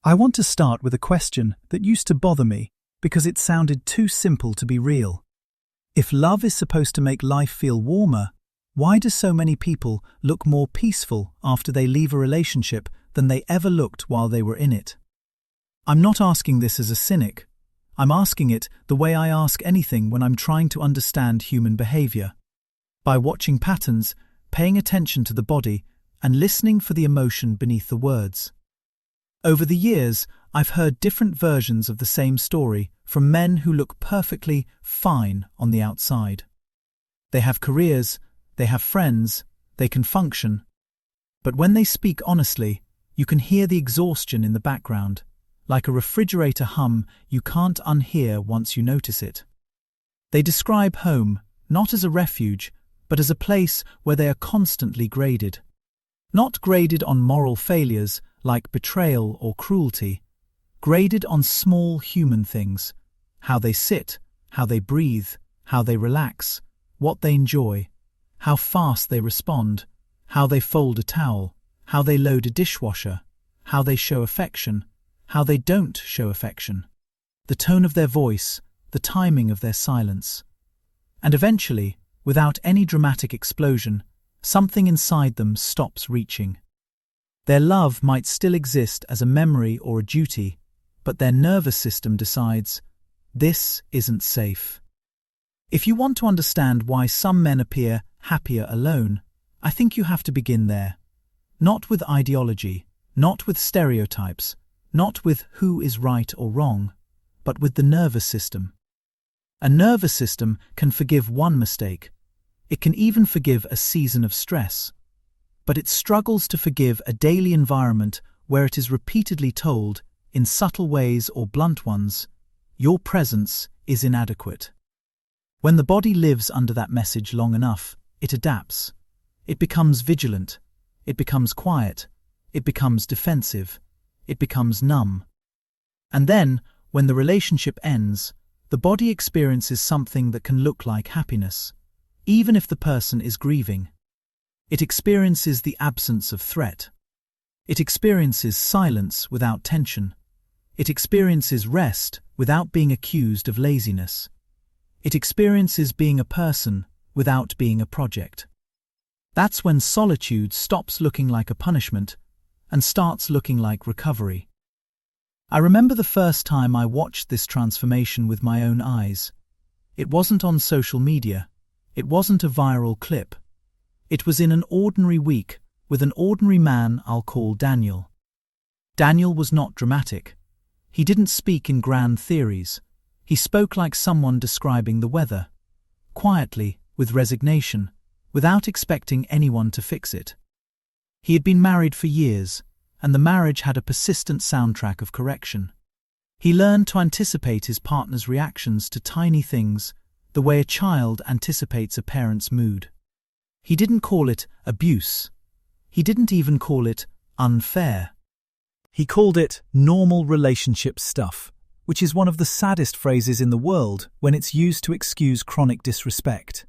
I want to start with a question that used to bother me because it sounded too simple to be real. If love is supposed to make life feel warmer, why do so many people look more peaceful after they leave a relationship than they ever looked while they were in it? I'm not asking this as a cynic. I'm asking it the way I ask anything when I'm trying to understand human behavior. By watching patterns, paying attention to the body, and listening for the emotion beneath the words. Over the years, I've heard different versions of the same story from men who look perfectly fine on the outside. They have careers, they have friends, they can function. But when they speak honestly, you can hear the exhaustion in the background, like a refrigerator hum you can't unhear once you notice it. They describe home not as a refuge, but as a place where they are constantly graded. Not graded on moral failures like betrayal or cruelty, graded on small human things, how they sit, how they breathe, how they relax, what they enjoy, how fast they respond, how they fold a towel, how they load a dishwasher, how they show affection, how they don't show affection, the tone of their voice, the timing of their silence. And eventually, without any dramatic explosion, something inside them stops reaching. Their love might still exist as a memory or a duty, but their nervous system decides, this isn't safe. If you want to understand why some men appear happier alone, I think you have to begin there. Not with ideology, not with stereotypes, not with who is right or wrong, but with the nervous system. A nervous system can forgive one mistake. It can even forgive a season of stress. But it struggles to forgive a daily environment where it is repeatedly told, in subtle ways or blunt ones, your presence is inadequate. When the body lives under that message long enough, it adapts. It becomes vigilant. It becomes quiet. It becomes defensive. It becomes numb. And then, when the relationship ends, the body experiences something that can look like happiness, even if the person is grieving. It experiences the absence of threat. It experiences silence without tension. It experiences rest without being accused of laziness. It experiences being a person without being a project. That's when solitude stops looking like a punishment and starts looking like recovery. I remember the first time I watched this transformation with my own eyes. It wasn't on social media. It wasn't a viral clip. It was in an ordinary week with an ordinary man I'll call Daniel. Daniel was not dramatic. He didn't speak in grand theories. He spoke like someone describing the weather, quietly, with resignation, without expecting anyone to fix it. He had been married for years, and the marriage had a persistent soundtrack of correction. He learned to anticipate his partner's reactions to tiny things, the way a child anticipates a parent's mood. He didn't call it abuse. He didn't even call it unfair. He called it normal relationship stuff, which is one of the saddest phrases in the world when it's used to excuse chronic disrespect.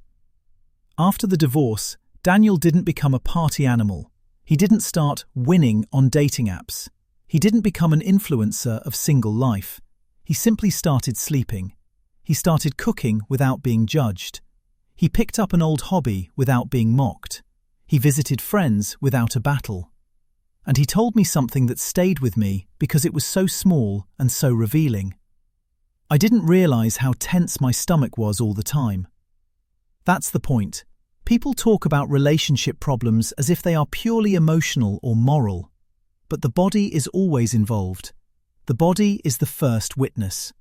After the divorce, Daniel didn't become a party animal. He didn't start winning on dating apps. He didn't become an influencer of single life. He simply started sleeping. He started cooking without being judged. He picked up an old hobby without being mocked. He visited friends without a battle. And he told me something that stayed with me because it was so small and so revealing. I didn't realize how tense my stomach was all the time. That's the point. People talk about relationship problems as if they are purely emotional or moral. But the body is always involved. The body is the first witness.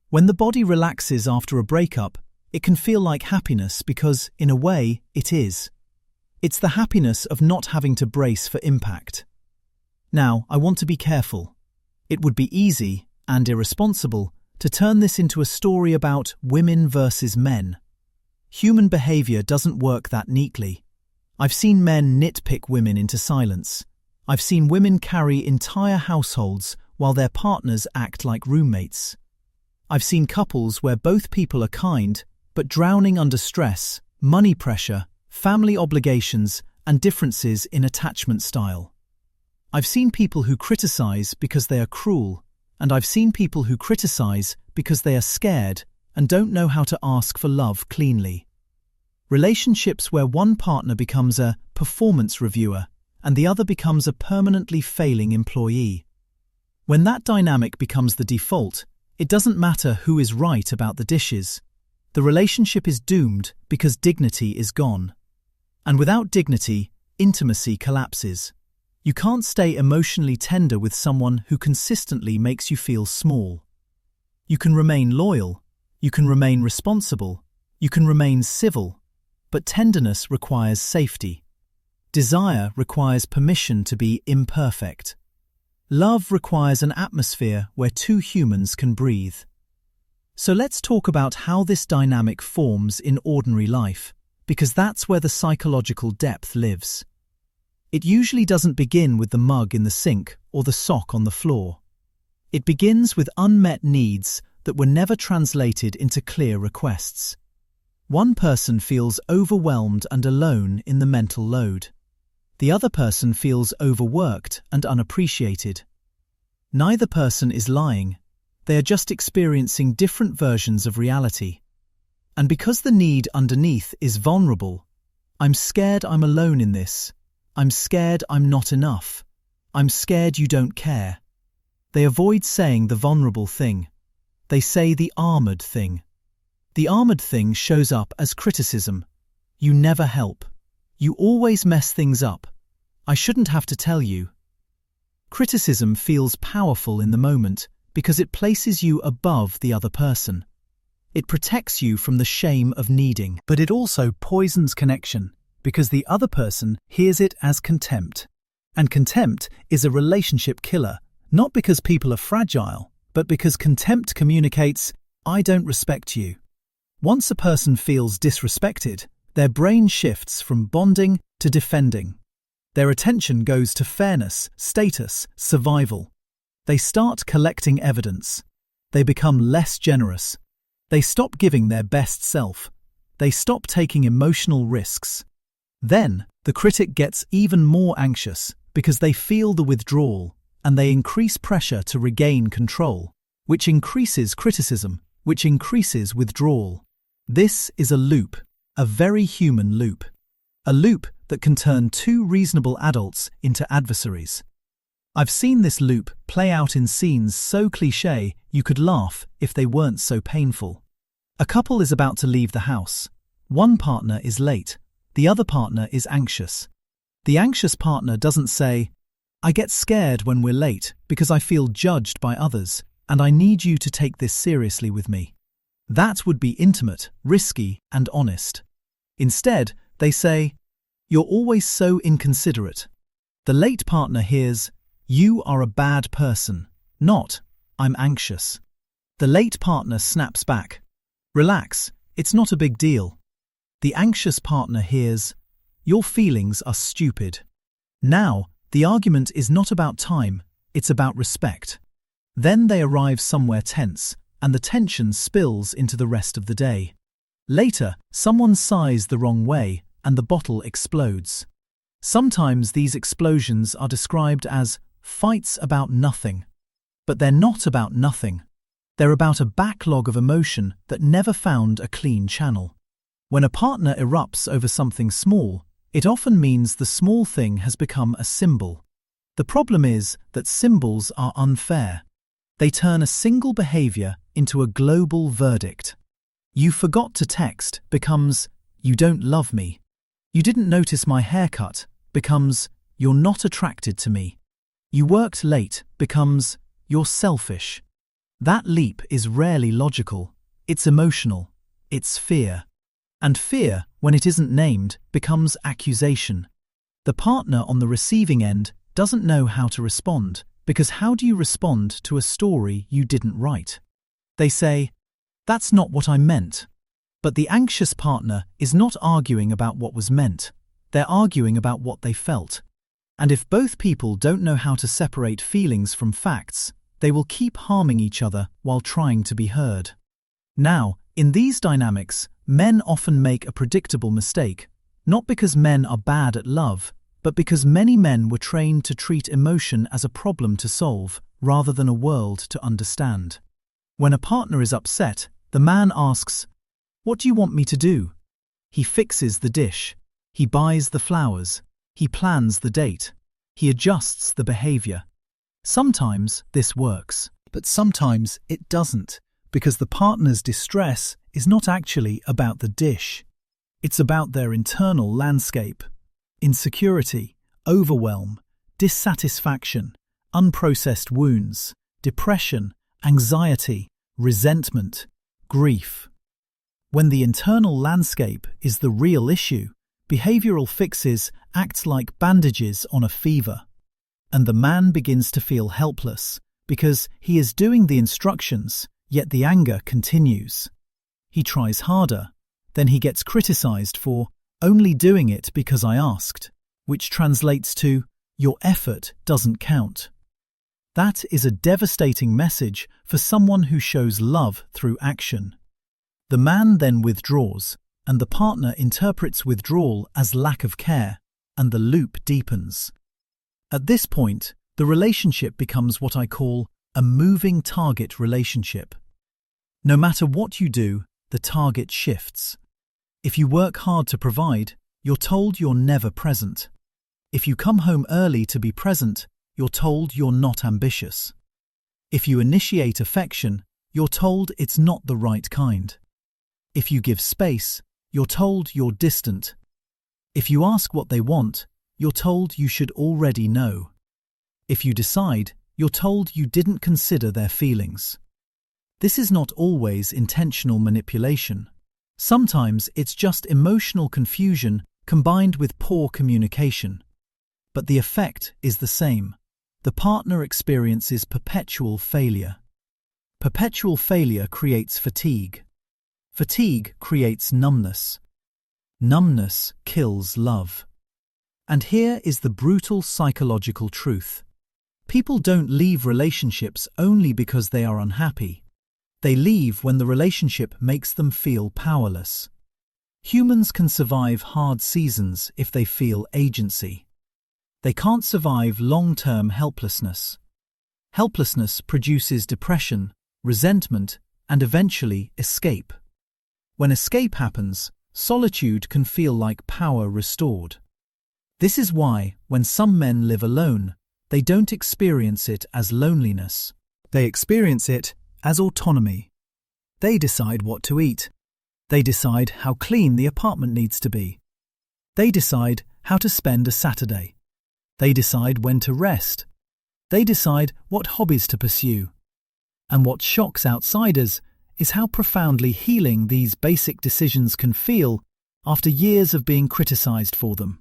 When the body relaxes after a breakup, it can feel like happiness because, in a way, it is. It's the happiness of not having to brace for impact. Now, I want to be careful. It would be easy, and irresponsible, to turn this into a story about women versus men. Human behavior doesn't work that neatly. I've seen men nitpick women into silence. I've seen women carry entire households while their partners act like roommates. I've seen couples where both people are kind, but drowning under stress, money pressure, family obligations, and differences in attachment style. I've seen people who criticize because they are cruel, and I've seen people who criticize because they are scared and don't know how to ask for love cleanly. Relationships where one partner becomes a performance reviewer and the other becomes a permanently failing employee. When that dynamic becomes the default, it doesn't matter who is right about the dishes. The relationship is doomed because dignity is gone. And without dignity, intimacy collapses. You can't stay emotionally tender with someone who consistently makes you feel small. You can remain loyal, you can remain responsible, you can remain civil, but tenderness requires safety. Desire requires permission to be imperfect. Love requires an atmosphere where two humans can breathe. So let's talk about how this dynamic forms in ordinary life, because that's where the psychological depth lives. It usually doesn't begin with the mug in the sink or the sock on the floor. It begins with unmet needs that were never translated into clear requests. One person feels overwhelmed and alone in the mental load. The other person feels overworked and unappreciated. Neither person is lying. They are just experiencing different versions of reality. And because the need underneath is vulnerable, I'm scared I'm alone in this. I'm scared I'm not enough. I'm scared you don't care. They avoid saying the vulnerable thing. They say the armored thing. The armored thing shows up as criticism. You never help. You always mess things up. I shouldn't have to tell you. Criticism feels powerful in the moment because it places you above the other person. It protects you from the shame of needing, but it also poisons connection because the other person hears it as contempt. And contempt is a relationship killer, not because people are fragile, but because contempt communicates, I don't respect you. Once a person feels disrespected, their brain shifts from bonding to defending. Their attention goes to fairness, status, survival. They start collecting evidence. They become less generous. They stop giving their best self. They stop taking emotional risks. Then, the critic gets even more anxious because they feel the withdrawal and they increase pressure to regain control, which increases criticism, which increases withdrawal. This is a loop, a very human loop. A loop that can turn two reasonable adults into adversaries. I've seen this loop play out in scenes so cliché you could laugh if they weren't so painful. A couple is about to leave the house. One partner is late. The other partner is anxious. The anxious partner doesn't say, I get scared when we're late because I feel judged by others and I need you to take this seriously with me. That would be intimate, risky, and honest. Instead, they say, you're always so inconsiderate. The late partner hears, you are a bad person, not, I'm anxious. The late partner snaps back, relax, it's not a big deal. The anxious partner hears, your feelings are stupid. Now, the argument is not about time, it's about respect. Then they arrive somewhere tense, and the tension spills into the rest of the day. Later, someone sighs the wrong way, and the bottle explodes. Sometimes these explosions are described as fights about nothing. But they're not about nothing. They're about a backlog of emotion that never found a clean channel. When a partner erupts over something small, it often means the small thing has become a symbol. The problem is that symbols are unfair. They turn a single behavior into a global verdict. You forgot to text becomes, you don't love me. You didn't notice my haircut becomes, you're not attracted to me. You worked late becomes, you're selfish. That leap is rarely logical. It's emotional. It's fear. And fear, when it isn't named, becomes accusation. The partner on the receiving end doesn't know how to respond, because how do you respond to a story you didn't write? They say, that's not what I meant. But the anxious partner is not arguing about what was meant. They're arguing about what they felt. And if both people don't know how to separate feelings from facts, they will keep harming each other while trying to be heard. Now, in these dynamics, men often make a predictable mistake, not because men are bad at love, but because many men were trained to treat emotion as a problem to solve rather than a world to understand. When a partner is upset, the man asks, "What do you want me to do?" He fixes the dish. He buys the flowers. He plans the date. He adjusts the behavior. Sometimes this works, but sometimes it doesn't, because the partner's distress is not actually about the dish. It's about their internal landscape. Insecurity, overwhelm, dissatisfaction, unprocessed wounds, depression, anxiety, resentment, grief. When the internal landscape is the real issue, behavioral fixes act like bandages on a fever. And the man begins to feel helpless because he is doing the instructions, yet the anger continues. He tries harder, then he gets criticized for only doing it because I asked, which translates to, your effort doesn't count. That is a devastating message for someone who shows love through action. The man then withdraws, and the partner interprets withdrawal as lack of care, and the loop deepens. At this point, the relationship becomes what I call a moving target relationship. No matter what you do, the target shifts. If you work hard to provide, you're told you're never present. If you come home early to be present, you're told you're not ambitious. If you initiate affection, you're told it's not the right kind. If you give space, you're told you're distant. If you ask what they want, you're told you should already know. If you decide, you're told you didn't consider their feelings. This is not always intentional manipulation. Sometimes it's just emotional confusion combined with poor communication. But the effect is the same. The partner experiences perpetual failure. Perpetual failure creates fatigue. Fatigue creates numbness. Numbness kills love. And here is the brutal psychological truth. People don't leave relationships only because they are unhappy. They leave when the relationship makes them feel powerless. Humans can survive hard seasons if they feel agency. They can't survive long-term helplessness. Helplessness produces depression, resentment, and eventually escape. When escape happens, solitude can feel like power restored. This is why, when some men live alone, they don't experience it as loneliness. They experience it as autonomy. They decide what to eat. They decide how clean the apartment needs to be. They decide how to spend a Saturday. They decide when to rest. They decide what hobbies to pursue. And what shocks outsiders is how profoundly healing these basic decisions can feel after years of being criticized for them.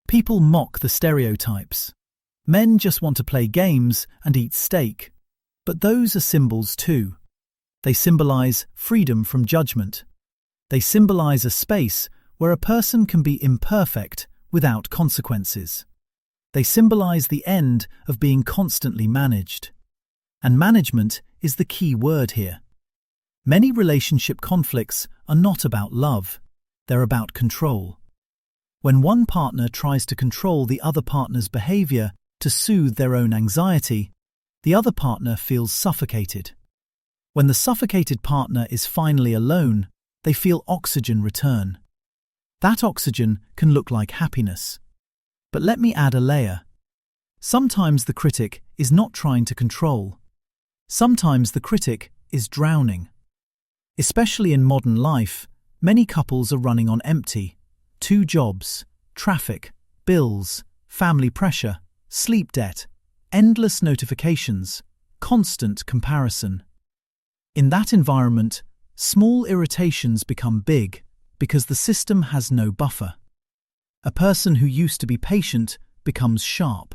People mock the stereotypes. Men just want to play games and eat steak. But those are symbols too. They symbolize freedom from judgment. They symbolize a space where a person can be imperfect without consequences. They symbolize the end of being constantly managed. And management is the key word here. Many relationship conflicts are not about love, they're about control. When one partner tries to control the other partner's behavior to soothe their own anxiety, the other partner feels suffocated. When the suffocated partner is finally alone, they feel oxygen return. That oxygen can look like happiness. But let me add a layer. Sometimes the critic is not trying to control. Sometimes the critic is drowning. Especially in modern life, many couples are running on empty. 2 jobs, traffic, bills, family pressure, sleep debt, endless notifications, constant comparison. In that environment, small irritations become big because the system has no buffer. A person who used to be patient becomes sharp.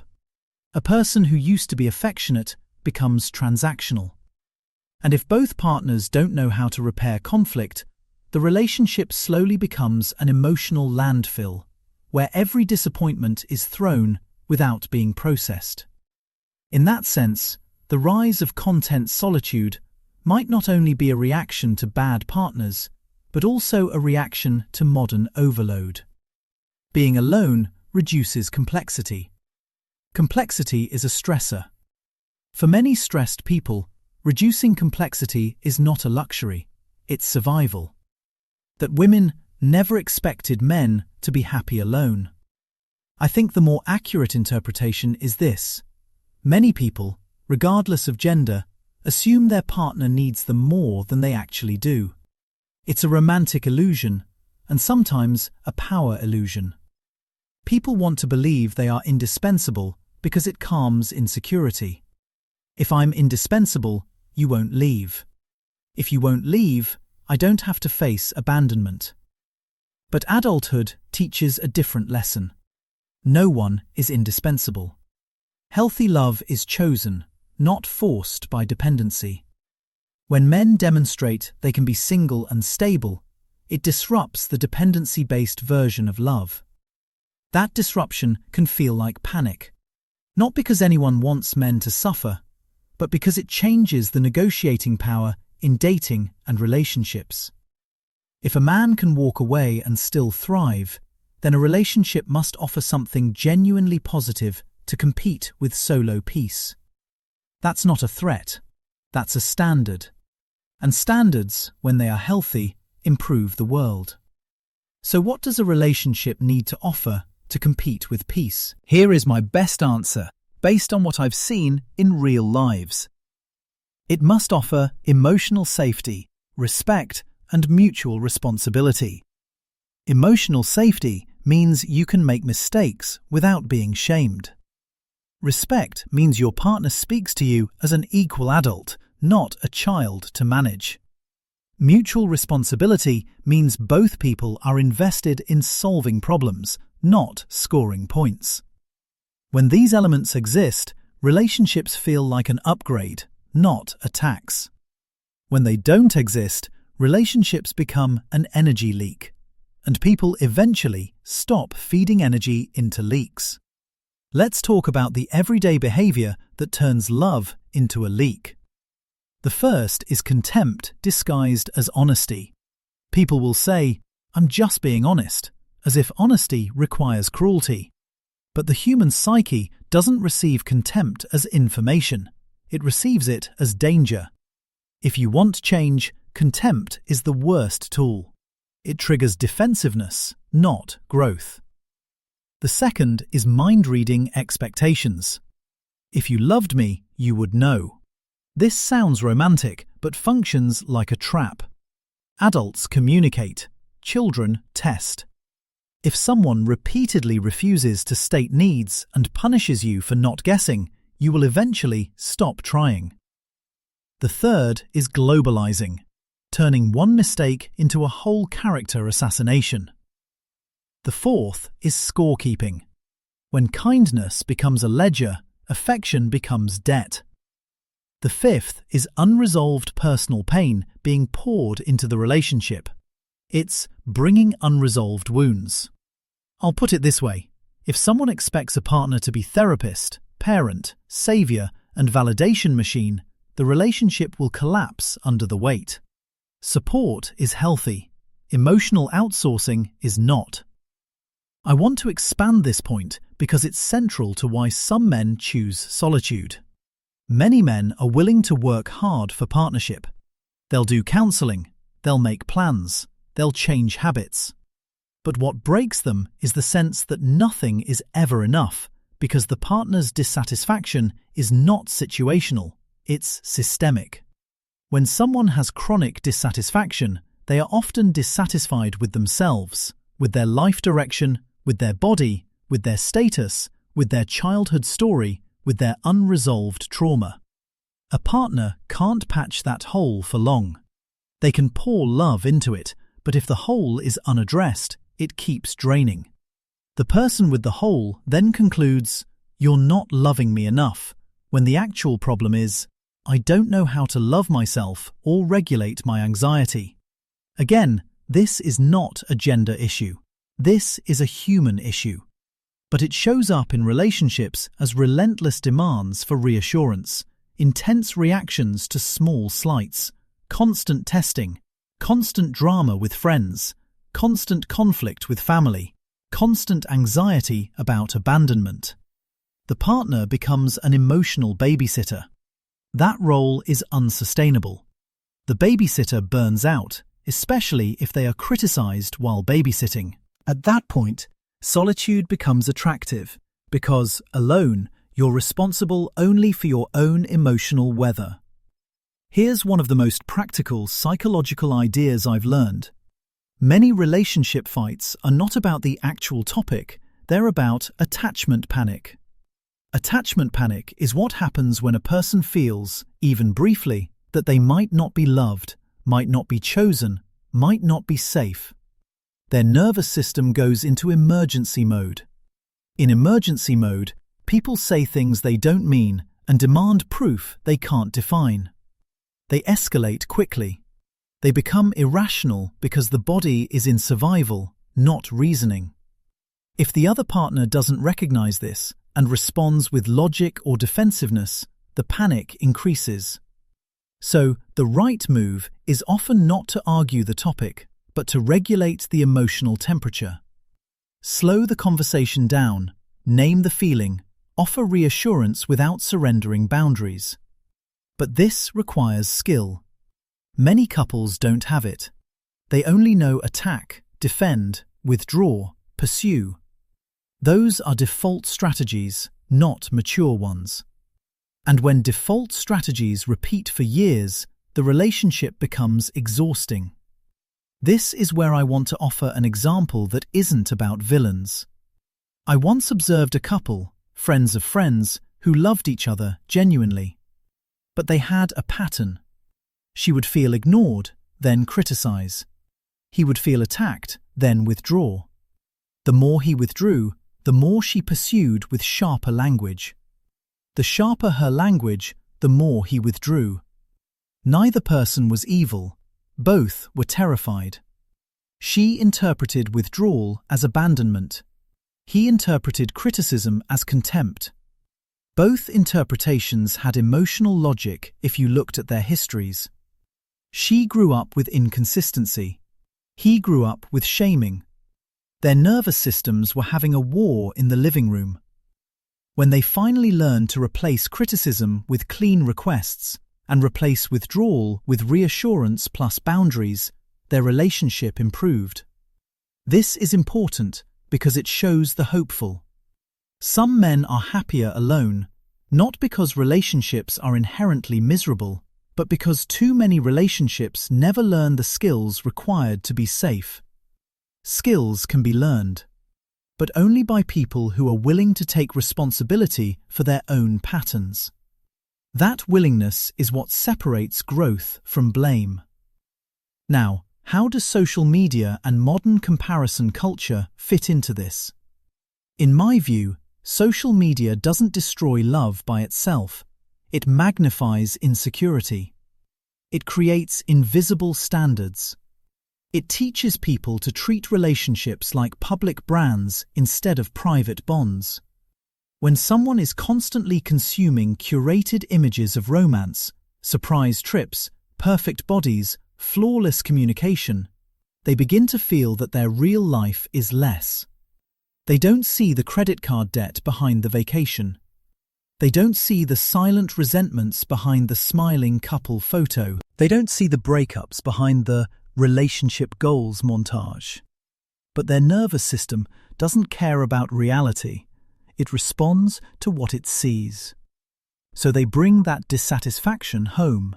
A person who used to be affectionate becomes transactional. And if both partners don't know how to repair conflict, the relationship slowly becomes an emotional landfill, where every disappointment is thrown without being processed. In that sense, the rise of content solitude might not only be a reaction to bad partners, but also a reaction to modern overload. Being alone reduces complexity. Complexity is a stressor. For many stressed people, reducing complexity is not a luxury, it's survival. That women never expected men to be happy alone. I think the more accurate interpretation is this. Many people, regardless of gender, assume their partner needs them more than they actually do. It's a romantic illusion, and sometimes a power illusion. People want to believe they are indispensable because it calms insecurity. If I'm indispensable, you won't leave. If you won't leave, I don't have to face abandonment. But adulthood teaches a different lesson. No one is indispensable. Healthy love is chosen, not forced by dependency. When men demonstrate they can be single and stable, it disrupts the dependency-based version of love. That disruption can feel like panic. Not because anyone wants men to suffer, but because it changes the negotiating power in dating and relationships. If a man can walk away and still thrive, then a relationship must offer something genuinely positive to compete with solo peace. That's not a threat, that's a standard. And standards, when they are healthy, improve the world. So what does a relationship need to offer to compete with peace? Here is my best answer, based on what I've seen in real lives. It must offer emotional safety, respect, and mutual responsibility. Emotional safety means you can make mistakes without being shamed. Respect means your partner speaks to you as an equal adult, not a child to manage. Mutual responsibility means both people are invested in solving problems, not scoring points. When these elements exist, relationships feel like an upgrade, not a tax. When they don't exist, relationships become an energy leak, and people eventually stop feeding energy into leaks. Let's talk about the everyday behavior that turns love into a leak. The first is contempt disguised as honesty. People will say, "I'm just being honest," as if honesty requires cruelty. But the human psyche doesn't receive contempt as information. It receives it as danger. If you want change, contempt is the worst tool. It triggers defensiveness, not growth. The second is mind-reading expectations. If you loved me, you would know. This sounds romantic, but functions like a trap. Adults communicate, children test. If someone repeatedly refuses to state needs and punishes you for not guessing, you will eventually stop trying. The third is globalizing, turning one mistake into a whole character assassination. The fourth is scorekeeping. When kindness becomes a ledger, affection becomes debt. The fifth is unresolved personal pain being poured into the relationship. It's bringing unresolved wounds. I'll put it this way. If someone expects a partner to be therapist, parent, savior, and validation machine, the relationship will collapse under the weight. Support is healthy. Emotional outsourcing is not. I want to expand this point because it's central to why some men choose solitude. Many men are willing to work hard for partnership. They'll do counseling, they'll make plans, they'll change habits. But what breaks them is the sense that nothing is ever enough because the partner's dissatisfaction is not situational, it's systemic. When someone has chronic dissatisfaction, they are often dissatisfied with themselves, with their life direction, with their body, with their status, with their childhood story, with their unresolved trauma. A partner can't patch that hole for long. They can pour love into it, but if the hole is unaddressed, it keeps draining. The person with the hole then concludes, "You're not loving me enough," when the actual problem is, "I don't know how to love myself or regulate my anxiety." Again, this is not a gender issue. This is a human issue. But it shows up in relationships as relentless demands for reassurance, intense reactions to small slights, constant testing, constant drama with friends, constant conflict with family, constant anxiety about abandonment. The partner becomes an emotional babysitter. That role is unsustainable. The babysitter burns out, especially if they are criticized while babysitting. At that point, solitude becomes attractive because, alone, you're responsible only for your own emotional weather. Here's one of the most practical psychological ideas I've learned. Many relationship fights are not about the actual topic, they're about attachment panic. Attachment panic is what happens when a person feels, even briefly, that they might not be loved, might not be chosen, might not be safe. Their nervous system goes into emergency mode. In emergency mode, people say things they don't mean and demand proof they can't define. They escalate quickly. They become irrational because the body is in survival, not reasoning. If the other partner doesn't recognize this and responds with logic or defensiveness, the panic increases. So, the right move is often not to argue the topic, but to regulate the emotional temperature. Slow the conversation down, name the feeling, offer reassurance without surrendering boundaries. But this requires skill. Many couples don't have it. They only know attack, defend, withdraw, pursue. Those are default strategies, not mature ones. And when default strategies repeat for years, the relationship becomes exhausting. This is where I want to offer an example that isn't about villains. I once observed a couple, friends of friends, who loved each other genuinely. But they had a pattern. She would feel ignored, then criticize. He would feel attacked, then withdraw. The more he withdrew, the more she pursued with sharper language. The sharper her language, the more he withdrew. Neither person was evil. Both were terrified. She interpreted withdrawal as abandonment. He interpreted criticism as contempt. Both interpretations had emotional logic if you looked at their histories. She grew up with inconsistency. He grew up with shaming. Their nervous systems were having a war in the living room. When they finally learned to replace criticism with clean requests and replace withdrawal with reassurance plus boundaries, their relationship improved. This is important because it shows the hopeful. Some men are happier alone, not because relationships are inherently miserable, but because too many relationships never learn the skills required to be safe. Skills can be learned, but only by people who are willing to take responsibility for their own patterns. That willingness is what separates growth from blame. Now, how does social media and modern comparison culture fit into this? In my view, social media doesn't destroy love by itself. It magnifies insecurity. It creates invisible standards. It teaches people to treat relationships like public brands instead of private bonds. When someone is constantly consuming curated images of romance, surprise trips, perfect bodies, flawless communication, they begin to feel that their real life is less. They don't see the credit card debt behind the vacation. They don't see the silent resentments behind the smiling couple photo. They don't see the breakups behind the relationship goals montage. But their nervous system doesn't care about reality. It responds to what it sees. So they bring that dissatisfaction home.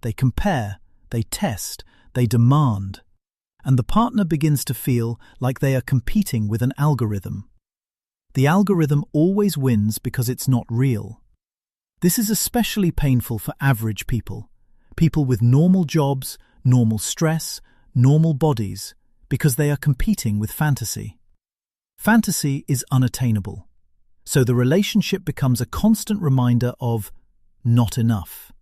They compare, they test, they demand. And the partner begins to feel like they are competing with an algorithm. The algorithm always wins because it's not real. This is especially painful for average people, people with normal jobs, normal stress, normal bodies, because they are competing with fantasy. Fantasy is unattainable, so the relationship becomes a constant reminder of not enough.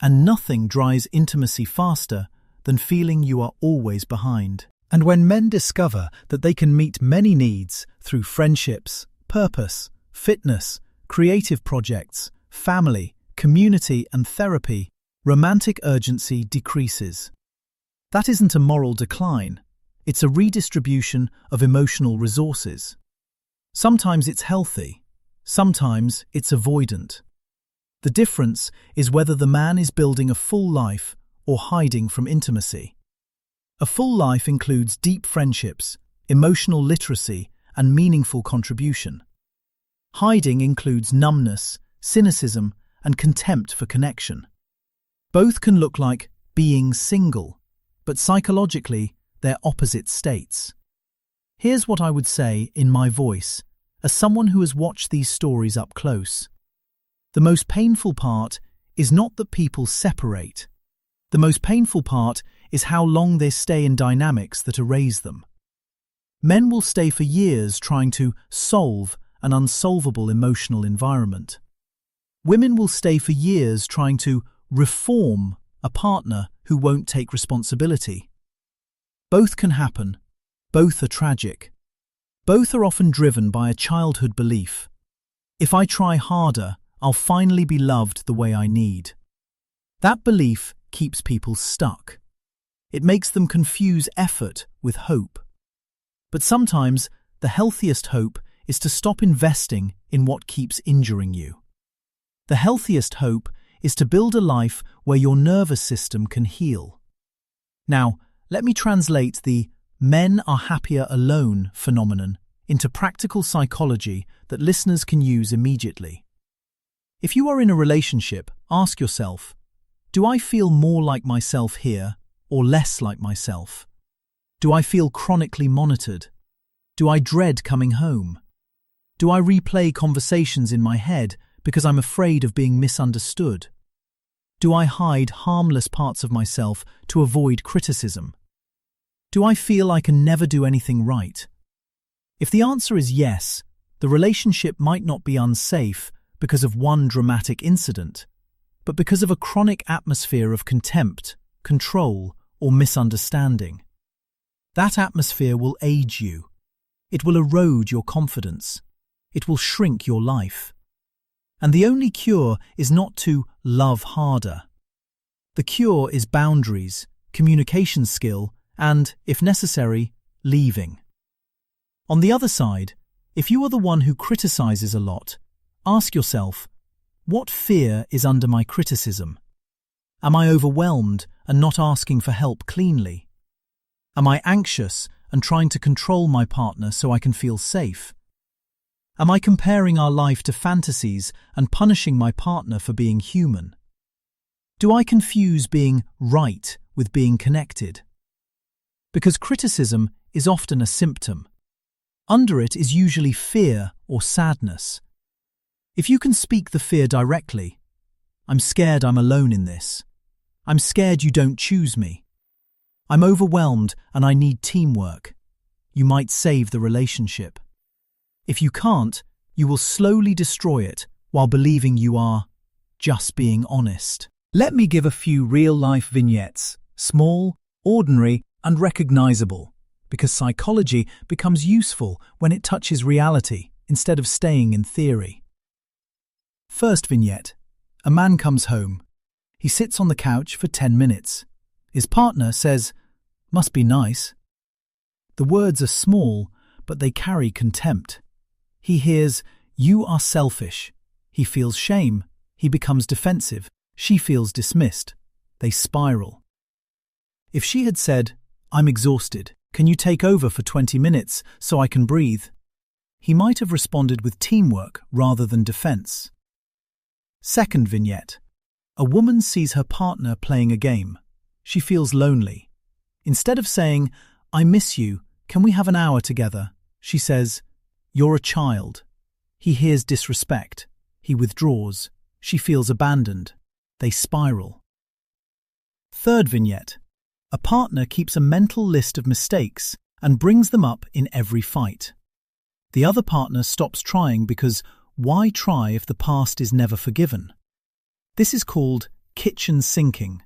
And nothing dries intimacy faster than feeling you are always behind. And when men discover that they can meet many needs through friendships, purpose, fitness, creative projects, family, community and therapy, romantic urgency decreases. That isn't a moral decline. It's a redistribution of emotional resources. Sometimes it's healthy, sometimes it's avoidant. The difference is whether the man is building a full life or hiding from intimacy. A full life includes deep friendships, emotional literacy, and meaningful contribution. Hiding includes numbness, cynicism, and contempt for connection. Both can look like being single, but psychologically, they're opposite states. Here's what I would say in my voice, as someone who has watched these stories up close. The most painful part is not that people separate. The most painful part is how long they stay in dynamics that erase them. Men will stay for years trying to solve an unsolvable emotional environment. Women will stay for years trying to reform a partner who won't take responsibility. Both can happen. Both are tragic. Both are often driven by a childhood belief. If I try harder, I'll finally be loved the way I need. That belief keeps people stuck. It makes them confuse effort with hope. But sometimes the healthiest hope is to stop investing in what keeps injuring you. The healthiest hope is to build a life where your nervous system can heal. Now, let me translate the "men are happier alone" phenomenon into practical psychology that listeners can use immediately. If you are in a relationship, ask yourself, do I feel more like myself here or less like myself? Do I feel chronically monitored? Do I dread coming home? Do I replay conversations in my head because I'm afraid of being misunderstood? Do I hide harmless parts of myself to avoid criticism? Do I feel I can never do anything right? If the answer is yes, the relationship might not be unsafe because of one dramatic incident, but because of a chronic atmosphere of contempt, control, or misunderstanding. That atmosphere will age you. It will erode your confidence. It will shrink your life. And the only cure is not to love harder. The cure is boundaries, communication skill, and, if necessary, leaving. On the other side, if you are the one who criticizes a lot, ask yourself, what fear is under my criticism? Am I overwhelmed and not asking for help cleanly? Am I anxious and trying to control my partner so I can feel safe? Am I comparing our life to fantasies and punishing my partner for being human? Do I confuse being right with being connected? Because criticism is often a symptom. Under it is usually fear or sadness. If you can speak the fear directly, I'm scared I'm alone in this. I'm scared you don't choose me. I'm overwhelmed and I need teamwork. You might save the relationship. If you can't, you will slowly destroy it while believing you are just being honest. Let me give a few real-life vignettes, small, ordinary, and recognizable, because psychology becomes useful when it touches reality instead of staying in theory. First vignette. A man comes home. He sits on the couch for 10 minutes. His partner says, "Must be nice." The words are small, but they carry contempt. He hears, "You are selfish." He feels shame. He becomes defensive. She feels dismissed. They spiral. If she had said, "I'm exhausted. Can you take over for 20 minutes so I can breathe?" he might have responded with teamwork rather than defense. Second vignette. A woman sees her partner playing a game. She feels lonely. Instead of saying, "I miss you, can we have an hour together?" she says, "You're a child." He hears disrespect. He withdraws. She feels abandoned. They spiral. Third vignette. A partner keeps a mental list of mistakes and brings them up in every fight. The other partner stops trying because why try if the past is never forgiven? This is called kitchen sinking,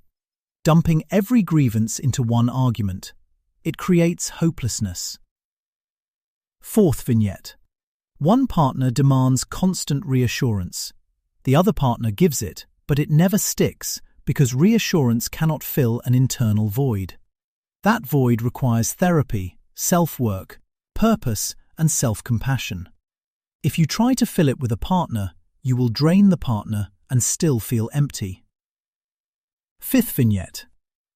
dumping every grievance into one argument. It creates hopelessness. Fourth vignette. One partner demands constant reassurance. The other partner gives it, but it never sticks because reassurance cannot fill an internal void. That void requires therapy, self-work, purpose, and self-compassion. If you try to fill it with a partner, you will drain the partner and still feel empty. Fifth vignette.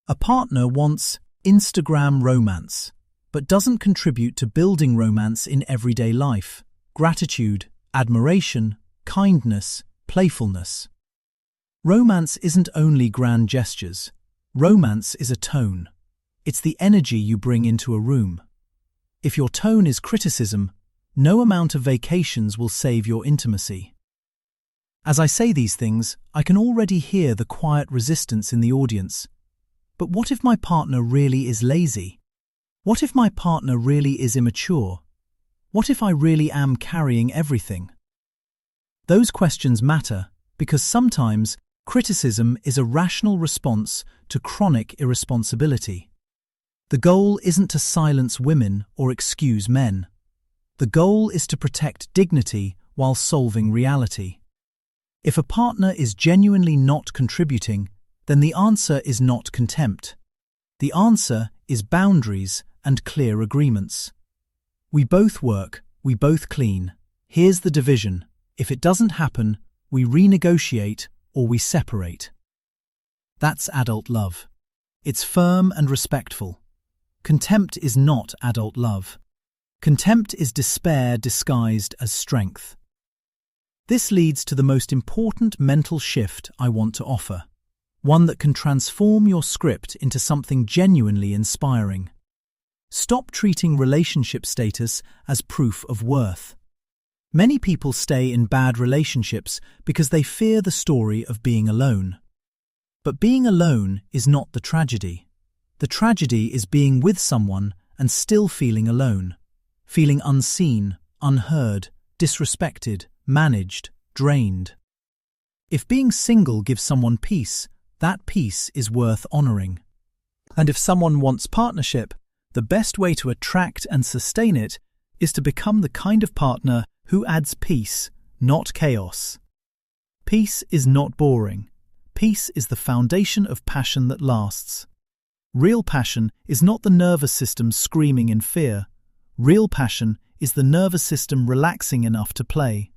A partner wants Instagram romance, but doesn't contribute to building romance in everyday life. Gratitude, admiration, kindness, playfulness. Romance isn't only grand gestures. Romance is a tone. It's the energy you bring into a room. If your tone is criticism, no amount of vacations will save your intimacy. As I say these things, I can already hear the quiet resistance in the audience. But what if my partner really is lazy? What if my partner really is immature? What if I really am carrying everything? Those questions matter because sometimes criticism is a rational response to chronic irresponsibility. The goal isn't to silence women or excuse men. The goal is to protect dignity while solving reality. If a partner is genuinely not contributing, then the answer is not contempt. The answer is boundaries and clear agreements. We both work, we both clean. Here's the division. If it doesn't happen, we renegotiate or we separate. That's adult love. It's firm and respectful. Contempt is not adult love. Contempt is despair disguised as strength. This leads to the most important mental shift I want to offer, one that can transform your script into something genuinely inspiring. Stop treating relationship status as proof of worth. Many people stay in bad relationships because they fear the story of being alone. But being alone is not the tragedy. The tragedy is being with someone and still feeling alone, feeling unseen, unheard, disrespected, managed, drained. If being single gives someone peace, that peace is worth honoring. And if someone wants partnership, the best way to attract and sustain it is to become the kind of partner who adds peace, not chaos. Peace is not boring. Peace is the foundation of passion that lasts. Real passion is not the nervous system screaming in fear. Real passion is the nervous system relaxing enough to play.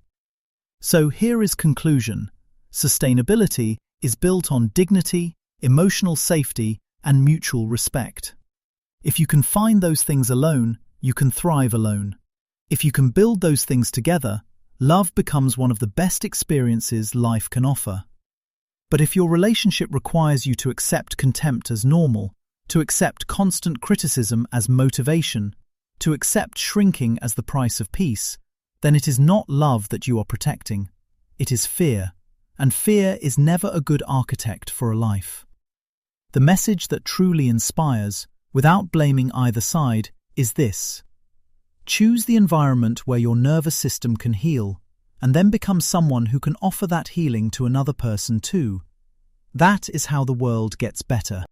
So here is conclusion. Sustainability is built on dignity, emotional safety, and mutual respect. If you can find those things alone, you can thrive alone. If you can build those things together, love becomes one of the best experiences life can offer. But if your relationship requires you to accept contempt as normal, to accept constant criticism as motivation, to accept shrinking as the price of peace, then it is not love that you are protecting. It is fear, and fear is never a good architect for a life. The message that truly inspires, without blaming either side, is this. Choose the environment where your nervous system can heal, and then become someone who can offer that healing to another person too. That is how the world gets better.